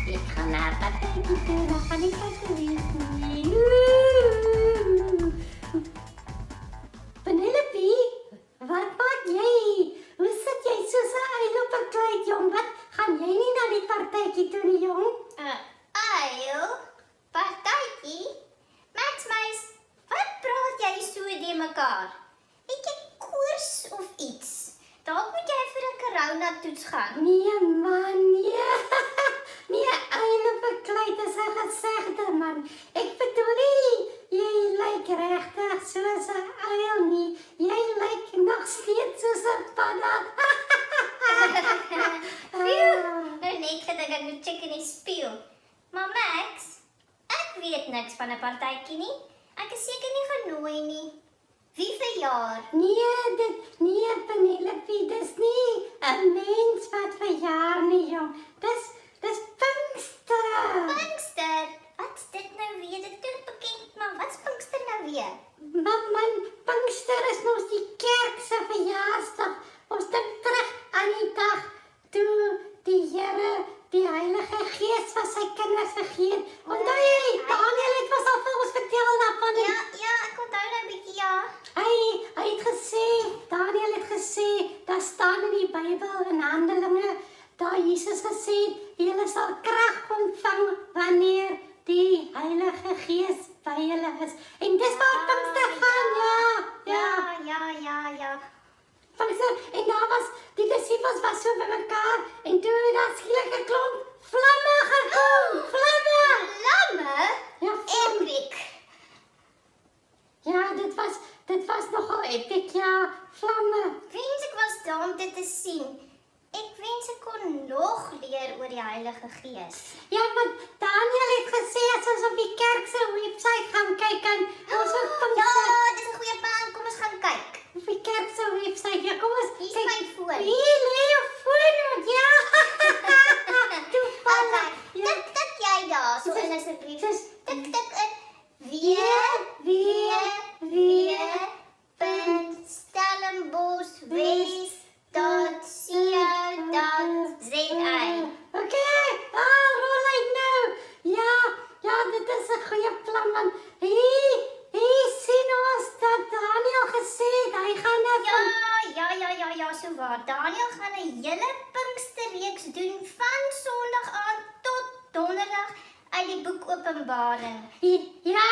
Ik ga naar partijtje toe, dan ga ik katten weer. Penelope, wat maak jy? Hoe sit jy soos 'n uil op 'n kleid, jong? Wat gaan jy nie na die partytjie toe nie, jong? Uil? Partytjie? Max, wat praat jy so de mekaar? Het jy koors of iets? Dalk moet jy vir 'n corona-toets gaan. Nee man, nee. Nee, uil op 'n kleid is 'n gesegde man. Ek bedoel nie, jy lyk regtig soos 'n uil nie. Jy lyk nog steeds soos 'n panna. Nou net gedink ek moet check in die spieël. Maar Max, ek weet niks van 'n partytjie nie. Ek is seker nie genooi nie. Wie verjaar? Nee, Penelope, dis nie 'n mens wat verjaar nie, jong. Dis Pinkster. Pinkster? Wat's dit nou weer? Dit klink bekend, maar wat's Pinkster nou weer? Man, Pinkster is mos die kerk se verjaarsdag. Ons dink terug aan die dag toe die Here, die Heilige Gees vir sy kinders gegee het. Onthou jy, Daniel het was al vir ons vertel daarvan. Ja, ek onthou nou 'n bietjie, ja. Hy het gesê, Daniel het gesê, daar staan in die Bybel in Handelinge, daar Jesus gesê het, julle sal krag ontvang wanneer die Heilige Gees by julle is. En dis waar Pinkster gaan, ja. Pinkster, en daar was, die disippels was so by mekaar, en toe het daar skielik 'n klomp vlamme gekom, vlamme! Lamme? Ja, vlamme. Epic. Ja, dit was nogal epic, ja, vlamme. Wens ek was daar om dit te sien. Ek wens ek kon nog leer oor die Heilige Gees. Ja, want Daniel het gesê as ons op die kerk se webwerf gaan kyk en ons het Ja, dis 'n goeie plan. Kom ons gaan kyk. op die kerk se webwerf. Ja, kom ons Hier is kyk. my foon. Hier lê jou foon. Ja. Toevallig. Okay. Tik jy daar so in asseblief. Dis Tik in www.stellenboschwes.co.za. Okay. Roll uit nou. Ja, dit is 'n goeie plan man. Hier sien ons dat Daniel gesê het hy gaan nou Ja, so waar. Daniel gaan 'n hele Pinksterreeks doen van Sondag aan tot Donderdag uit die boek Openbaring. Ja,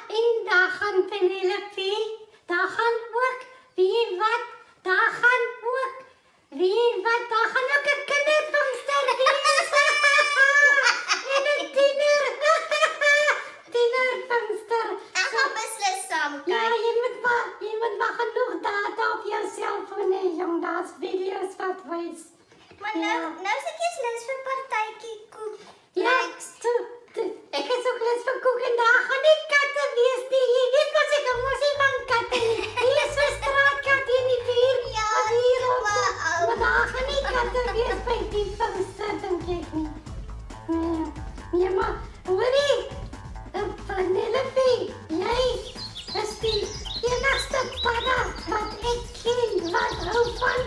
en daar gaan Penelope, daar gaan ook daar gaan ook 'n kinderpinkster wees. En 'n tienerpinkster. Ek gaan beslis saam Ja, kyk. jy moet maar genoeg data op jou selfoon hê, jong, daar's video's wat wys. Maar Ja. nou sit jy lus vir partytjie koek. Ja, ek is ook lus vir koek en daar gaan nie katte wees nie. Jy weet mos ek hou mos nie van katte nie. Hier is 'n straatkat hier in die buurt. Ja, Wat hier dis op. waar, ou. Maar daar gaan nie katte wees by die Pinkster, dink ek nie. Nee, maar hoorie, Penelope, jy is die enigste panna wat ek ken wat hou van